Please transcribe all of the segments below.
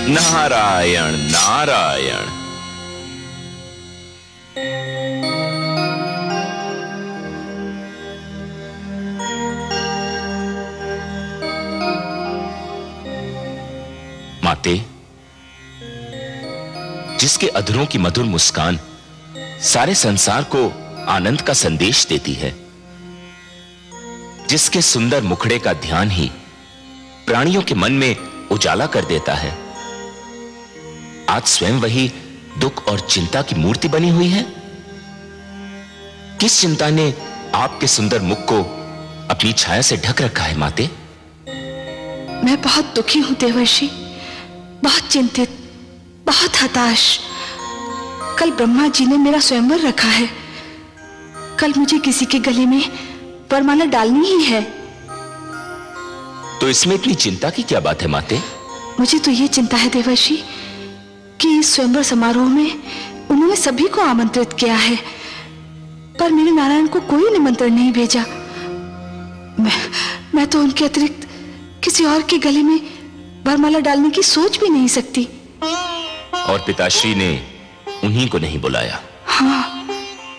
नारायण नारायण। माते, जिसके अधरों की मधुर मुस्कान सारे संसार को आनंद का संदेश देती है, जिसके सुंदर मुखड़े का ध्यान ही प्राणियों के मन में उजाला कर देता है, आज स्वयं वही दुख और चिंता की मूर्ति बनी हुई है। किस चिंता ने आपके सुंदर मुख को अपनी छाया से ढक रखा है माते? मैं बहुत दुखी हूं देवर्षि, बहुत चिंतित, बहुत हताश। कल ब्रह्मा जी ने मेरा स्वयंवर रखा है, कल मुझे किसी के गले में वरमाला डालनी ही है। तो इसमें इतनी चिंता की क्या बात है माते? मुझे तो ये चिंता है देवर्षि कि इस स्वयंवर समारोह में उन्होंने सभी को आमंत्रित किया है, पर मेरे नारायण को कोई निमंत्रण नहीं भेजा। मैं तो उनके अतिरिक्त किसी और के गले में वरमाला डालने की सोच भी नहीं सकती। और पिताश्री ने उन्हीं को नहीं बुलाया? हाँ,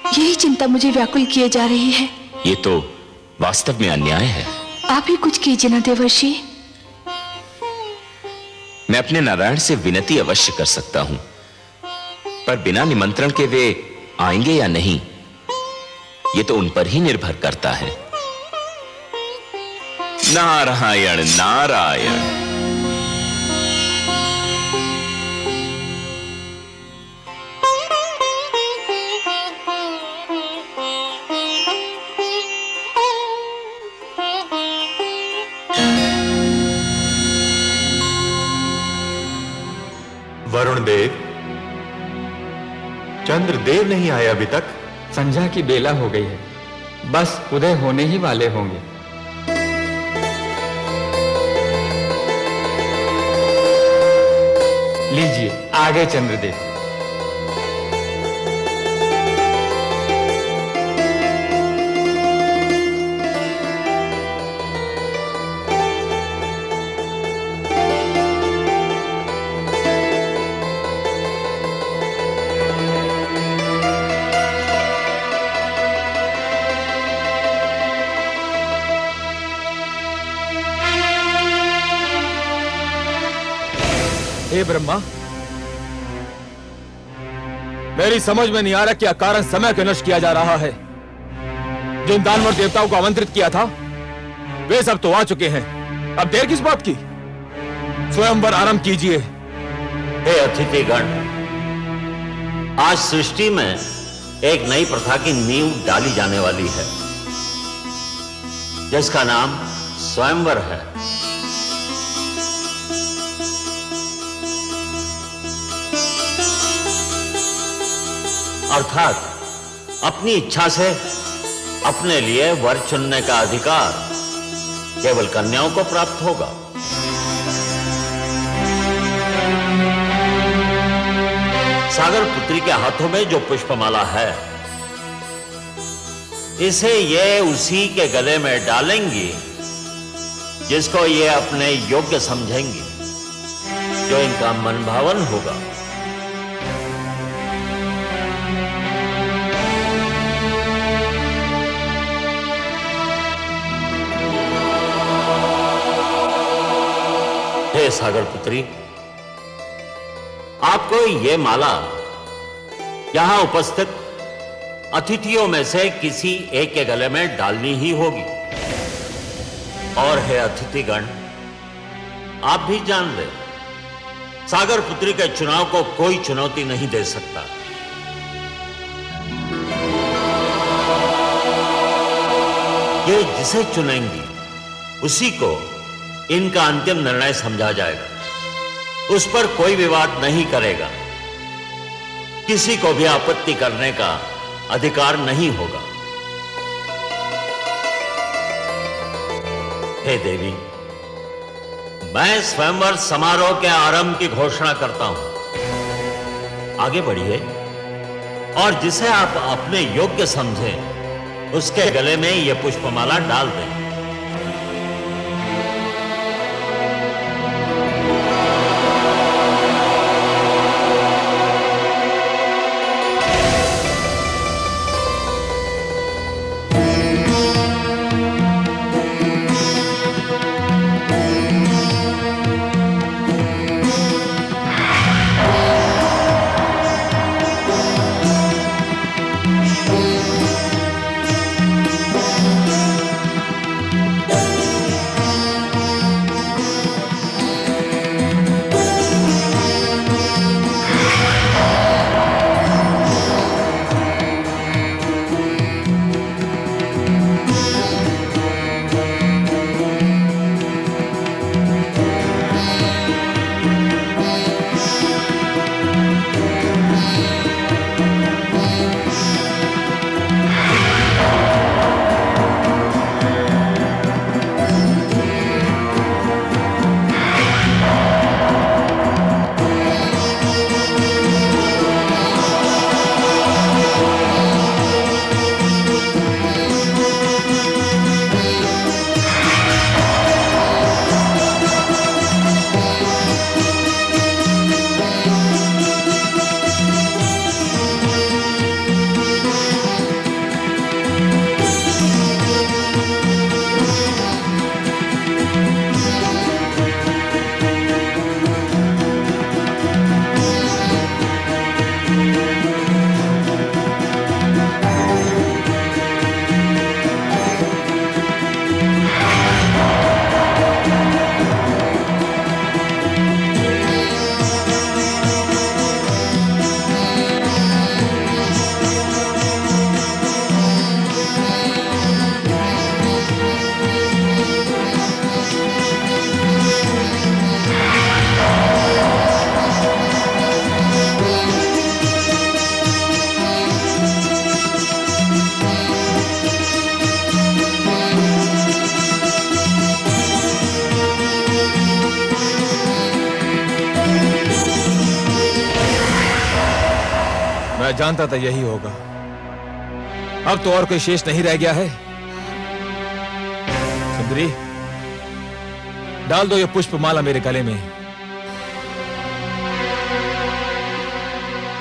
यही चिंता मुझे व्याकुल किए जा रही है। ये तो वास्तव में अन्याय है। आप ही कुछ कीजिए ना देवर्षि। मैं अपने नारायण से विनती अवश्य कर सकता हूं, पर बिना निमंत्रण के वे आएंगे या नहीं, ये तो उन पर ही निर्भर करता है। नारायण नारायण। वरुण देव, चंद्रदेव नहीं आए अभी तक? संध्या की बेला हो गई है, बस उदय होने ही वाले होंगे। लीजिए, आ गए चंद्रदेव। हे ब्रह्मा, मेरी समझ में नहीं आ रहा क्या कारण समय को नष्ट किया जा रहा है। जिन दानवर देवताओं को आमंत्रित किया था वे सब तो आ चुके हैं, अब देर किस बात की? स्वयंवर आरंभ कीजिए। हे अतिथिगण, आज सृष्टि में एक नई प्रथा की नींव डाली जाने वाली है, जिसका नाम स्वयंवर है। अर्थात अपनी इच्छा से अपने लिए वर चुनने का अधिकार केवल कन्याओं को प्राप्त होगा। सागर पुत्री के हाथों में जो पुष्पमाला है, इसे ये उसी के गले में डालेंगी जिसको ये अपने योग्य समझेंगी, जो इनका मनभावन होगा। हे सागर पुत्री, आपको ये माला यहां उपस्थित अतिथियों में से किसी एक के गले में डालनी ही होगी। और हे अतिथिगण, आप भी जान ले, सागर पुत्री के चुनाव को कोई चुनौती नहीं दे सकता। ये जिसे चुनेंगी उसी को इनका अंतिम निर्णय समझा जाएगा। उस पर कोई विवाद नहीं करेगा, किसी को भी आपत्ति करने का अधिकार नहीं होगा। हे देवी, मैं स्वयंवर समारोह के आरंभ की घोषणा करता हूं। आगे बढ़िए और जिसे आप अपने योग्य समझें उसके गले में यह पुष्पमाला डाल दें। मैं जानता था यही होगा। अब तो और कोई शेष नहीं रह गया है। सुंदरी, डाल दो ये पुष्पमाला मेरे गले में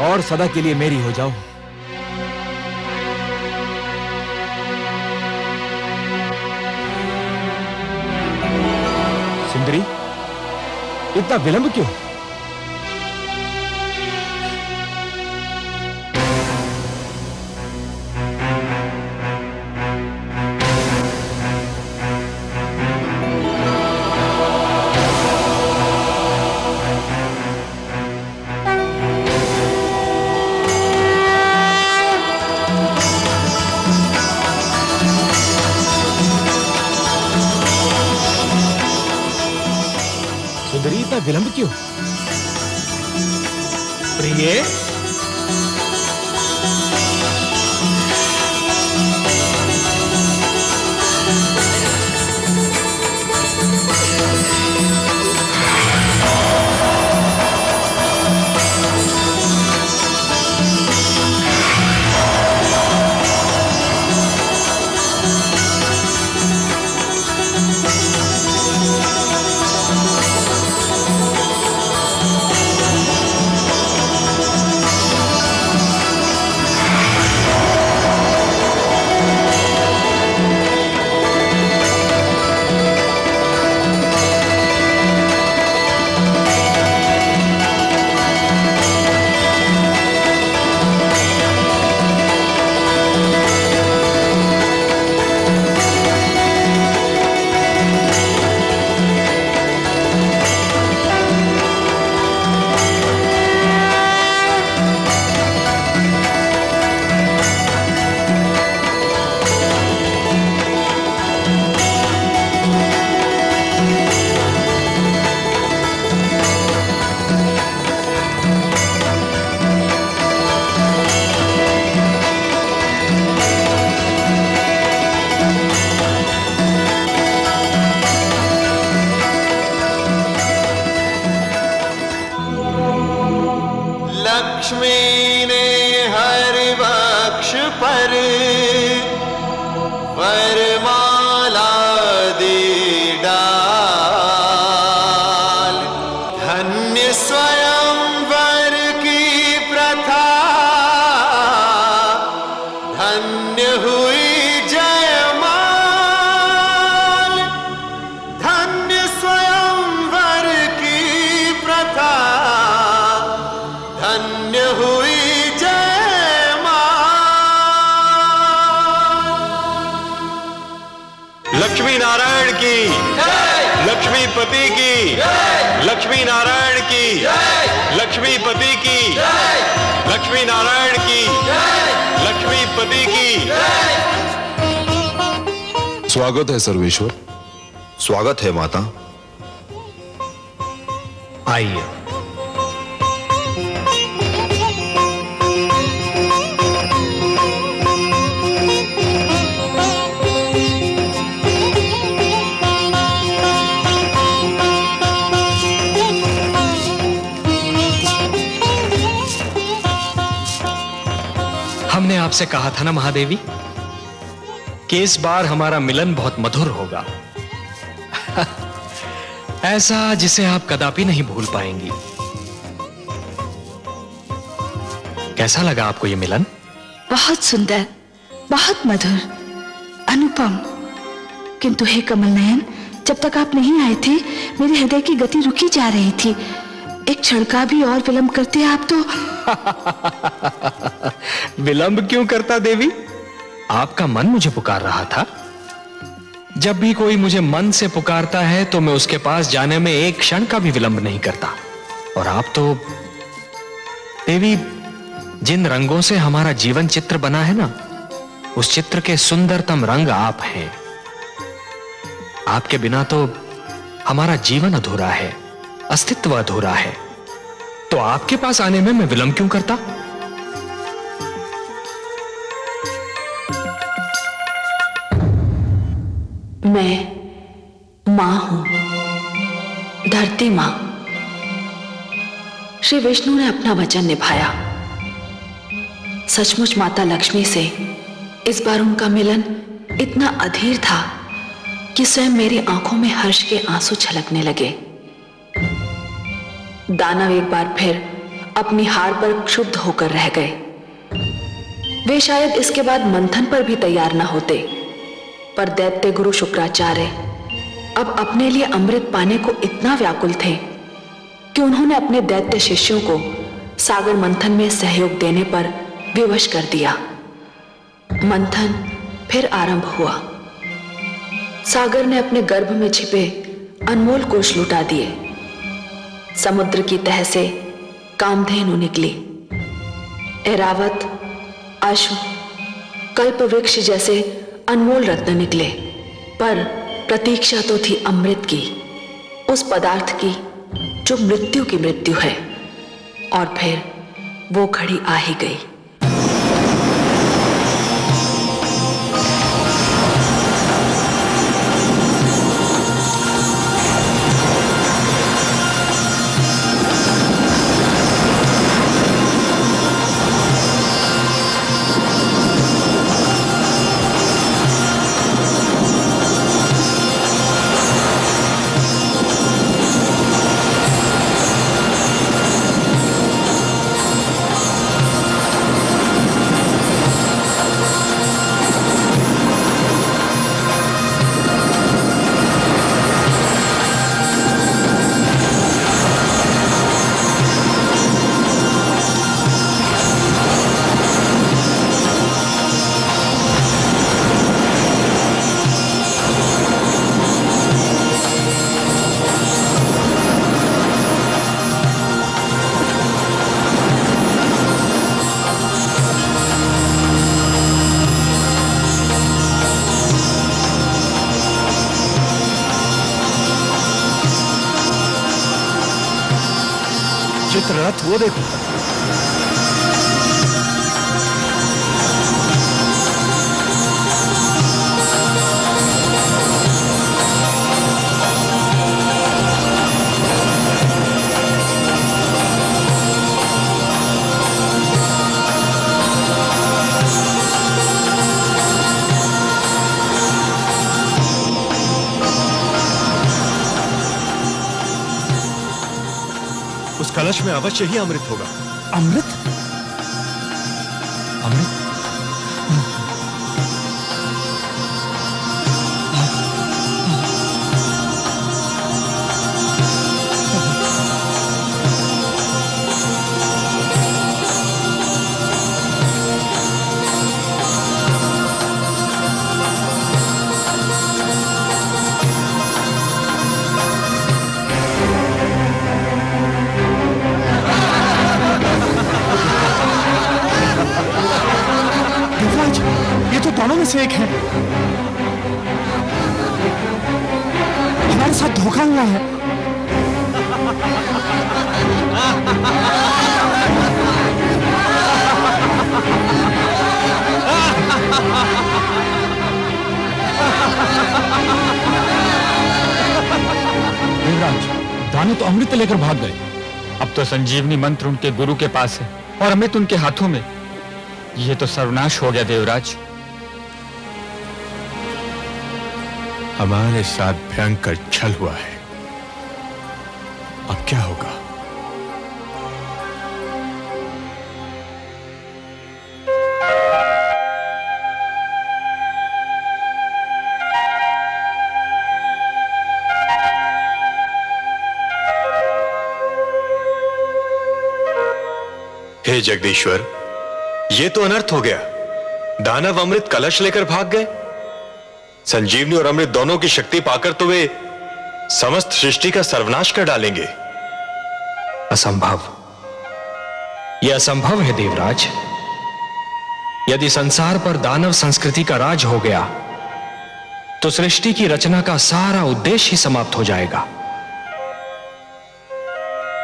और सदा के लिए मेरी हो जाओ। सुंदरी, इतना विलंब क्यों? विलंब क्यों? प्रिय, लक्ष्मी ने हर वक्ष पर वरमाला दी डाल। धन्य स्वयंवर की प्रथा, धन्य हुई जयमाल। धन्य स्वयंवर की प्रथा, धन्य हुई जयमाल। लक्ष्मी नारायण की, लक्ष्मीपति की, लक्ष्मी नारायण की, लक्ष्मीपति की, लक्ष्मी नारायण की, लक्ष्मीपति की। स्वागत है सर्वेश्वर। स्वागत है माता। आइए। हमने आपसे कहा था ना महादेवी कि इस बार हमारा मिलन बहुत मधुर होगा। ऐसा जिसे आप कदापि नहीं भूल पाएंगी। कैसा लगा आपको यह मिलन? बहुत सुंदर, बहुत मधुर, अनुपम। किंतु हे कमल नयन, जब तक आप नहीं आए थे मेरे हृदय की गति रुकी जा रही थी। एक क्षण का भी और विलंब करते आप तो विलंब क्यों करता देवी? आपका मन मुझे पुकार रहा था। जब भी कोई मुझे मन से पुकारता है तो मैं उसके पास जाने में एक क्षण का भी विलंब नहीं करता। और आप तो देवी, जिन रंगों से हमारा जीवन चित्र बना है ना, उस चित्र के सुंदरतम रंग आप हैं। आपके बिना तो हमारा जीवन अधूरा है, अस्तित्व अधूरा है। तो आपके पास आने में मैं विलंब क्यों करता? मैं मां हूं, धरती मां। श्री विष्णु ने अपना वचन निभाया। सचमुच माता लक्ष्मी से इस बार उनका मिलन इतना अधीर था कि स्वयं मेरी आंखों में हर्ष के आंसू छलकने लगे। दानव एक बार फिर अपनी हार पर क्षुब्ध होकर रह गए। वे शायद इसके बाद मंथन पर भी तैयार न होते, पर दैत्य गुरु शुक्राचार्य अब अपने लिए अमृत पाने को इतना व्याकुल थे कि उन्होंने अपने दैत्य शिष्यों को सागर मंथन में सहयोग देने पर विवश कर दिया। मंथन फिर आरंभ हुआ। सागर ने अपने गर्भ में छिपे अनमोल कोष लुटा दिए। समुद्र की तह से कामधेनु निकली। ऐरावत, अश्व, कल्प वृक्ष जैसे अनमोल रत्न निकले, पर प्रतीक्षा तो थी अमृत की, उस पदार्थ की जो मृत्यु की मृत्यु है। और फिर वो घड़ी आ ही गई। चित्ररथ वो देखो। कलश में अवश्य ही अमृत होगा। अमृत? अमृत? दोनों में से एक है। हमारे साथ धोखा हुआ है। देवराज, दानव तो अमृत लेकर भाग गए। अब तो संजीवनी मंत्र उनके गुरु के पास है और अमृत उनके हाथों में। यह तो सर्वनाश हो गया देवराज। हमारे साथ भयंकर छल हुआ है। अब क्या होगा? हे जगदीश्वर, ये तो अनर्थ हो गया। दानव अमृत कलश लेकर भाग गए। संजीवनी और अमृत दोनों की शक्ति पाकर तो वे समस्त सृष्टि का सर्वनाश कर डालेंगे। असंभव। यह असंभव है देवराज। यदि संसार पर दानव संस्कृति का राज हो गया तो सृष्टि की रचना का सारा उद्देश्य ही समाप्त हो जाएगा।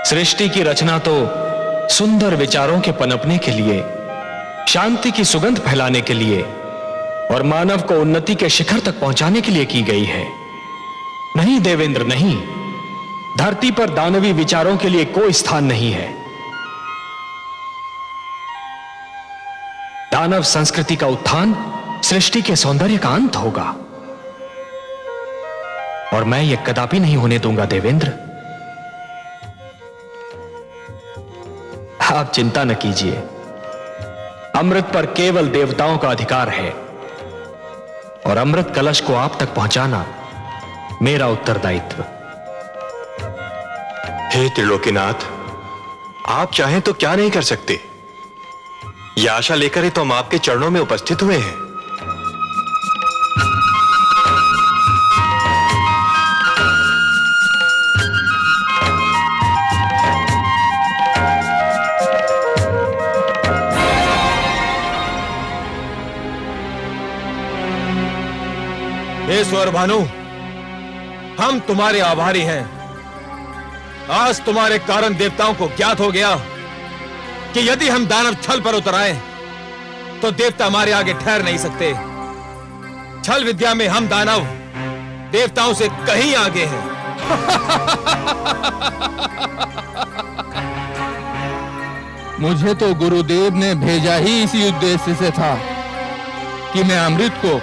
सृष्टि की रचना तो सुंदर विचारों के पनपने के लिए, शांति की सुगंध फैलाने के लिए और मानव को उन्नति के शिखर तक पहुंचाने के लिए की गई है। नहीं देवेंद्र, नहीं। धरती पर दानवी विचारों के लिए कोई स्थान नहीं है। दानव संस्कृति का उत्थान सृष्टि के सौंदर्य का अंत होगा, और मैं यह कदापि नहीं होने दूंगा देवेंद्र। आप चिंता न कीजिए, अमृत पर केवल देवताओं का अधिकार है, और अमृत कलश को आप तक पहुंचाना मेरा उत्तरदायित्व। हे त्रिलोकीनाथ, आप चाहें तो क्या नहीं कर सकते। यह आशा लेकर ही तो हम आपके चरणों में उपस्थित हुए हैं। हे स्वर भानु, हम तुम्हारे आभारी हैं। आज तुम्हारे कारण देवताओं को ज्ञात हो गया कि यदि हम दानव छल पर उतर आए तो देवता हमारे आगे ठहर नहीं सकते। छल विद्या में हम दानव देवताओं से कहीं आगे हैं। मुझे तो गुरुदेव ने भेजा ही इसी उद्देश्य से था कि मैं अमृत को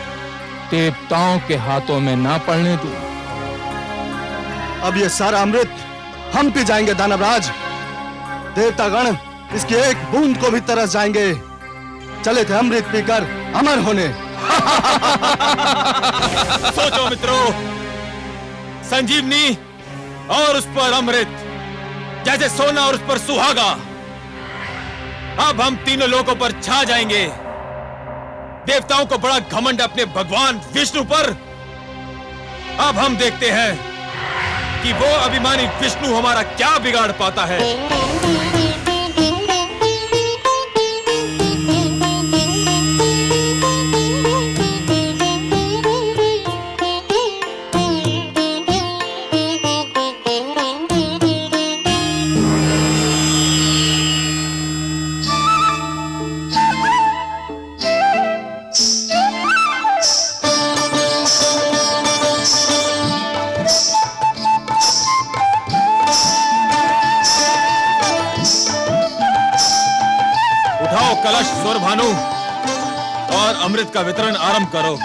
देवताओं के हाथों में ना पड़ने दूं। अब ये सारा अमृत हम पी जाएंगे दानवराज। देवतागण इसकी एक बूंद को भी तरस जाएंगे। चले थे अमृत पीकर अमर होने। सोचो मित्रों, संजीवनी और उस पर अमृत जैसे सोना और उस पर सुहागा। अब हम तीनों लोगों पर छा जाएंगे। देवताओं को बड़ा घमंड अपने भगवान विष्णु पर। अब हम देखते हैं कि वो अभिमानी विष्णु हमारा क्या बिगाड़ पाता है। कलश स्वर भानु और अमृत का वितरण आरंभ करो।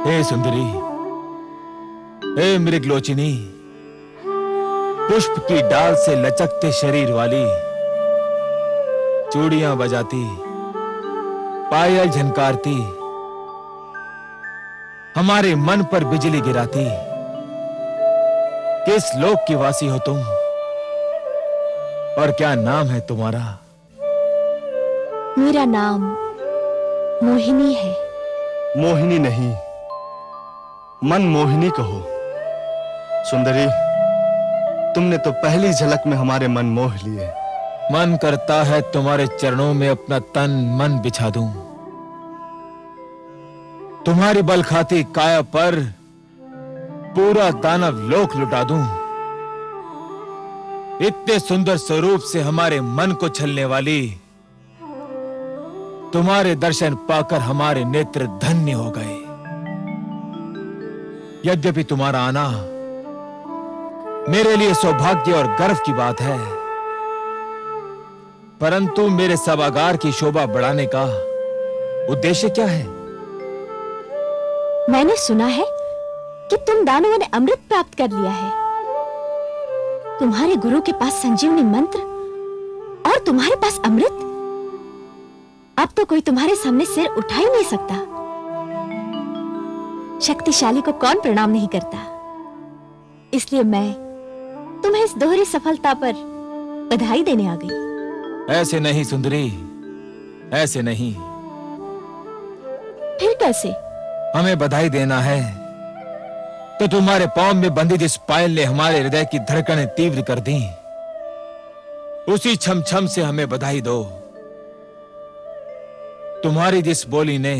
हे सुंदरी, हे मृगलोचिनी, पुष्प की डाल से लचकते शरीर वाली, चूड़ियां बजाती, पायल झनकारती, हमारे मन पर बिजली गिराती, किस लोक की वासी हो तुम और क्या नाम है तुम्हारा? मेरा नाम मोहिनी है। मोहिनी नहीं, मन मोहिनी कहो। सुंदरी, तुमने तो पहली झलक में हमारे मन मोह लिए। मन करता है तुम्हारे चरणों में अपना तन मन बिछा दूं, तुम्हारी बल खाती काया पर पूरा दानव लोक लुटा दूं। इतने सुंदर स्वरूप से हमारे मन को छलने वाली तुम्हारे दर्शन पाकर हमारे नेत्र धन्य हो गए। यद्यपि तुम्हारा आना मेरे लिए सौभाग्य और गर्व की बात है, परंतु मेरे सभागार की शोभा बढ़ाने का उद्देश्य क्या है? मैंने सुना है कि तुम दानवों ने अमृत प्राप्त कर लिया है। तुम्हारे गुरु के पास संजीवनी मंत्र और तुम्हारे पास अमृत। अब तो कोई तुम्हारे सामने सिर उठा ही नहीं सकता। शक्तिशाली को कौन प्रणाम नहीं करता। इसलिए मैं तुम्हें इस दोहरी सफलता पर बधाई देने आ गई। ऐसे नहीं सुंदरी, ऐसे नहीं। फिर कैसे? हमें बधाई देना है तो तुम्हारे पांव में बंधी जिस पायल ने हमारे हृदय की धड़कनें तीव्र कर दी, उसी छम छम से हमें बधाई दो। तुम्हारी जिस बोली ने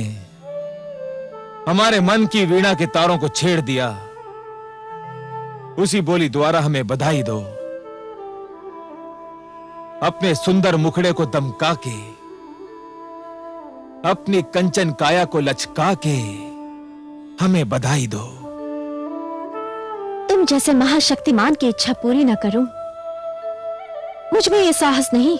हमारे मन की वीणा के तारों को छेड़ दिया, उसी बोली द्वारा हमें बधाई दो। अपने सुंदर मुखड़े को दमका के, अपनी कंचन काया को लचका के हमें बधाई दो। तुम जैसे महाशक्तिमान की इच्छा पूरी न करूं, मुझ में ये साहस नहीं।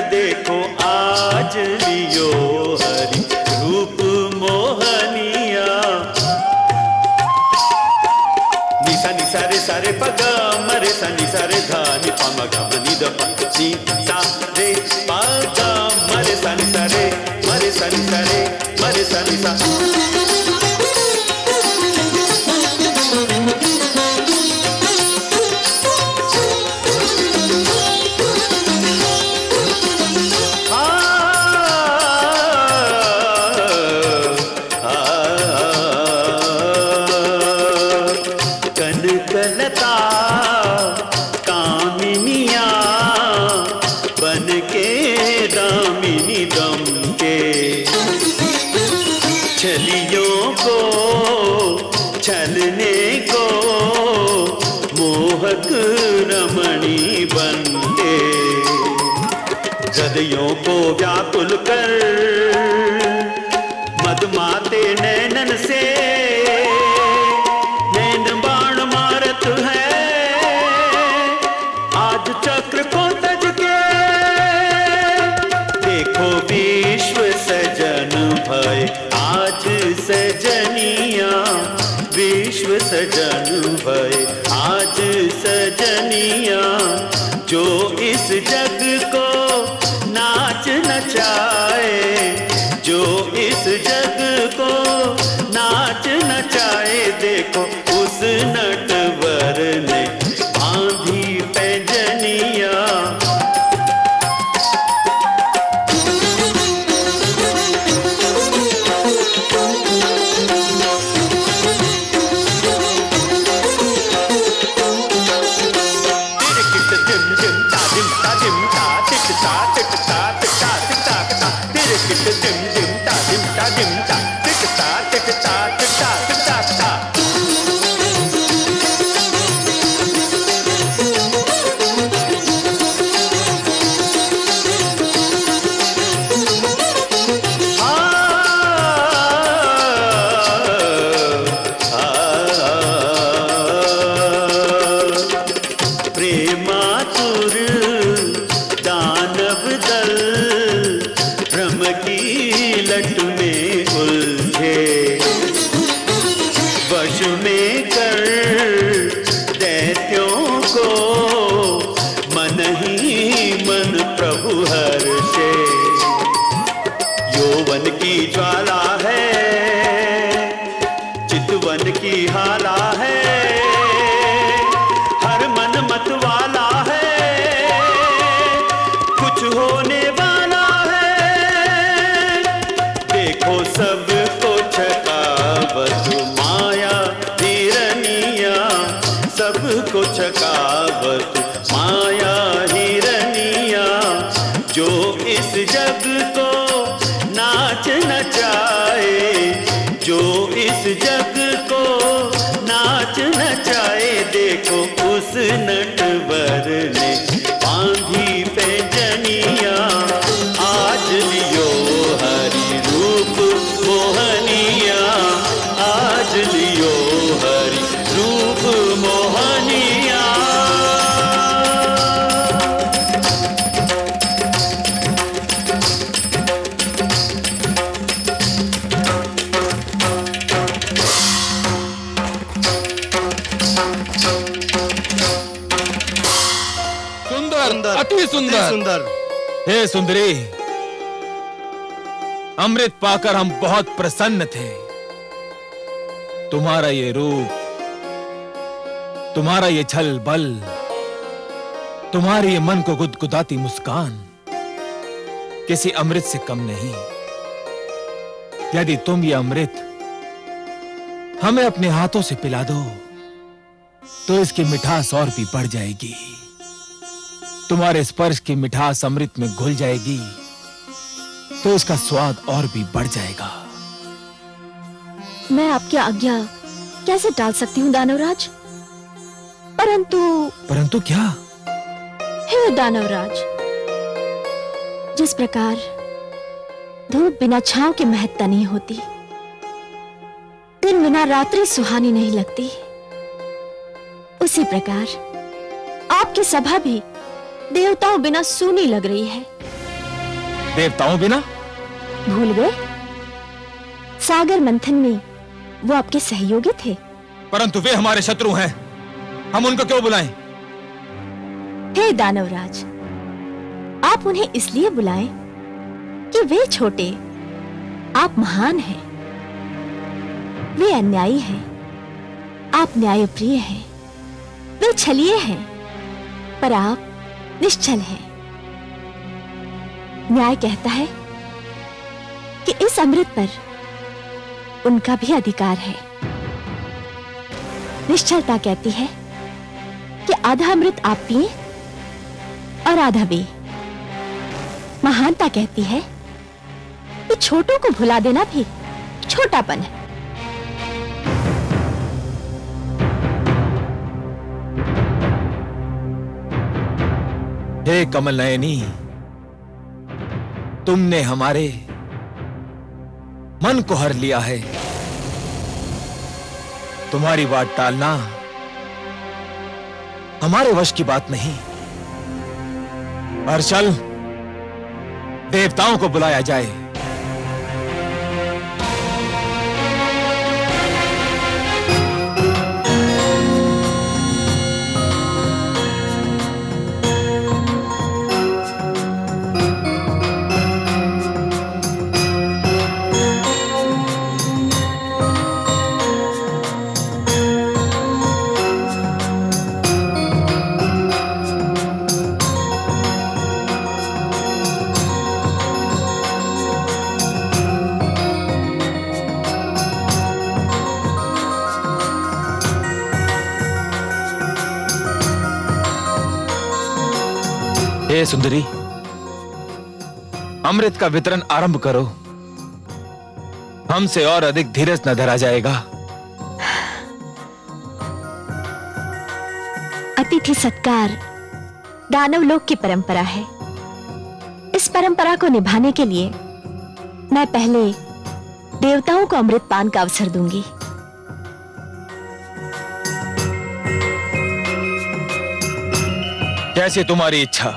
देखो आज लियो हरि रूप मोहनिया। निसा निसा रे सारे पगा मरे सा निसा रे धा नि पा म गा म नि द पा नि सा रे पगा मरे सा निसा रे मरे सा निसा रे मरे सा निसा। हृदयों को व्याकुल कर मदमाते नैनन से नैन बाण मारत है। आज चक्र को तज के देखो विश्व सजन सजन भय आज सजनिया, जो इस जग को नाच नचाए, जो इस जग को नाच नचाए। देखो उस नटवर ने बांधी पैंजनिया। ज्वाला है चितवन की हाला है, हर मन मत वाला है, कुछ होने वाला है। देखो सबको छकावत माया हिरनिया, सबको छकावत माया हिरनिया। जो इस जग को नाच नचाए, जो इस जग को नाच नचाए। देखो उस नटवर ने बांधी पैंजनिया, आज लियो हरि रूप मोहनिया, आज लियो हरि रूप मोहनिया। अति सुंदर। हे सुंदरी, अमृत पाकर हम बहुत प्रसन्न थे। तुम्हारा ये रूप, तुम्हारा ये छल बल, तुम्हारी ये मन को गुदगुदाती मुस्कान किसी अमृत से कम नहीं। यदि तुम ये अमृत हमें अपने हाथों से पिला दो तो इसकी मिठास और भी बढ़ जाएगी। तुम्हारे स्पर्श की मिठास अमृत में घुल जाएगी तो इसका स्वाद और भी बढ़ जाएगा। मैं आपकी आज्ञा कैसे टाल सकती हूँ दानवराज? परंतु क्या? हे दानवराज, जिस प्रकार धूप बिना छांव के महत्ता नहीं होती, दिन बिना रात्रि सुहानी नहीं लगती, उसी प्रकार आपकी सभा भी देवताओं बिना सूनी लग रही है। देवताओं बिना? भूल गए? सागर मंथन में वो आपके सहयोगी थे। परंतु वे हमारे शत्रु हैं, हम उनको क्यों बुलाएं? हे दानवराज, आप उन्हें इसलिए बुलाएं कि वे छोटे, आप महान हैं। वे अन्यायी हैं, आप न्यायप्रिय हैं। वे छलिए हैं, पर आप निश्चल है। न्याय कहता है कि इस अमृत पर उनका भी अधिकार है। निश्चलता कहती है कि आधा अमृत आप पिए और आधा वे। महानता कहती है कि छोटों को भुला देना भी छोटापन है। हे कमल नयनी, तुमने हमारे मन को हर लिया है। तुम्हारी बात टालना हमारे वश की बात नहीं। और चल, देवताओं को बुलाया जाए। हे सुंदरी, अमृत का वितरण आरंभ करो। हमसे और अधिक धीरज न धरा जाएगा। अतिथि सत्कार दानव लोक की परंपरा है। इस परंपरा को निभाने के लिए मैं पहले देवताओं को अमृत पान का अवसर दूंगी। कैसी तुम्हारी इच्छा।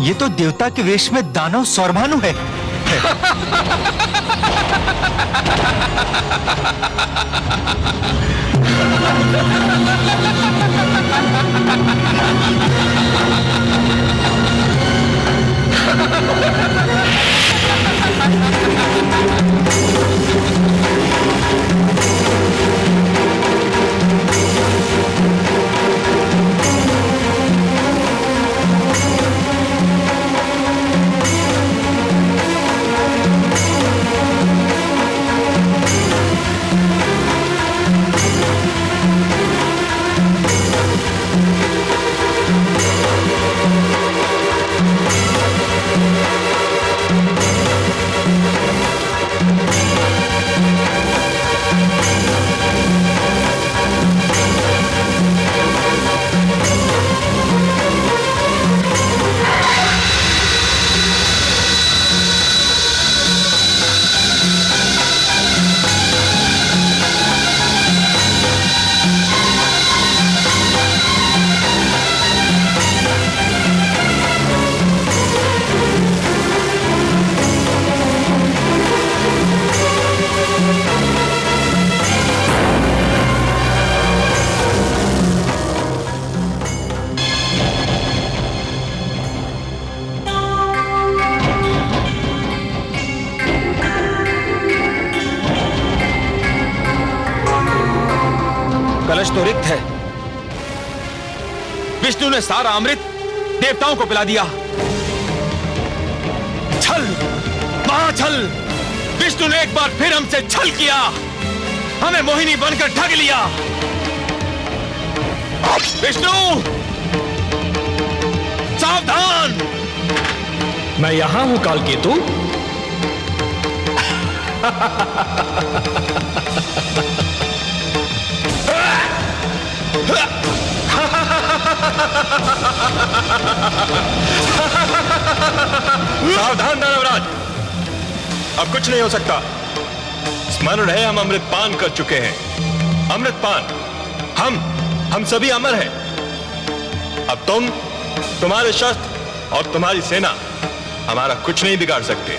ये तो देवता के वेश में दानव सौरभानु है। कलश तो रिक्त है। विष्णु ने सारा अमृत देवताओं को पिला दिया। छल, महाछल। विष्णु ने एक बार फिर हमसे छल किया, हमें मोहिनी बनकर ठग लिया। विष्णु, सावधान। मैं यहां हूं कालकेतु। सावधान दानवराज, अब कुछ नहीं हो सकता। स्मरण है, हम अमृतपान कर चुके हैं। अमृतपान, हम सभी अमर हैं। अब तुम्हारे शस्त्र और तुम्हारी सेना हमारा कुछ नहीं बिगाड़ सकते,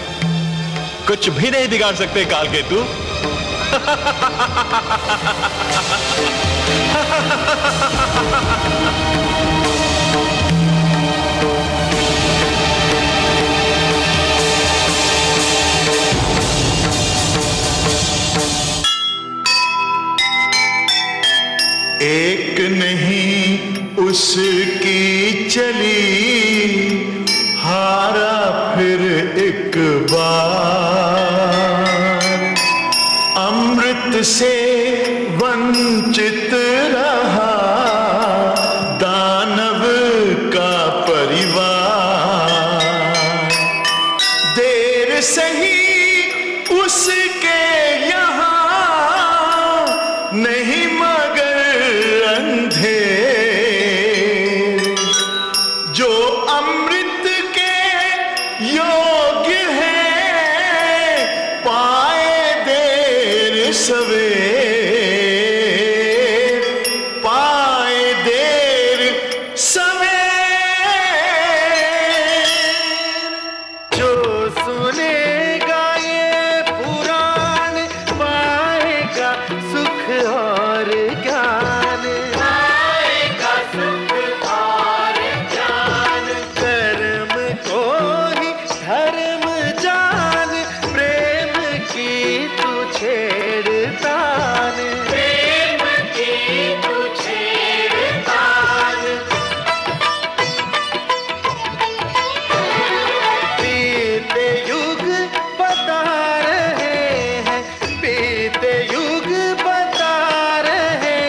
कुछ भी नहीं बिगाड़ सकते कालकेतु। एक नहीं उसकी चली, हारा फिर एक बार। अमृत से वंचित रहा दानव का परिवार। देर सही उसके यहाँ नहीं, मगर अंधेर। जो अमृत के योग्य है, पाए देर सवेर, पाए देर सवेर। जो सुनेगा ये पुराण, पाएगा सुख और ज्ञान, पाएगा सुख और ज्ञान। कर्म को ही धर्म जान, प्रेम की तू छेड़तान, प्रेम की तू छेड़तान। बीते युग बता रहे हैं, बीते युग बता रहे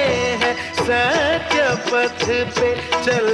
हैं, सत्य पथ पे चल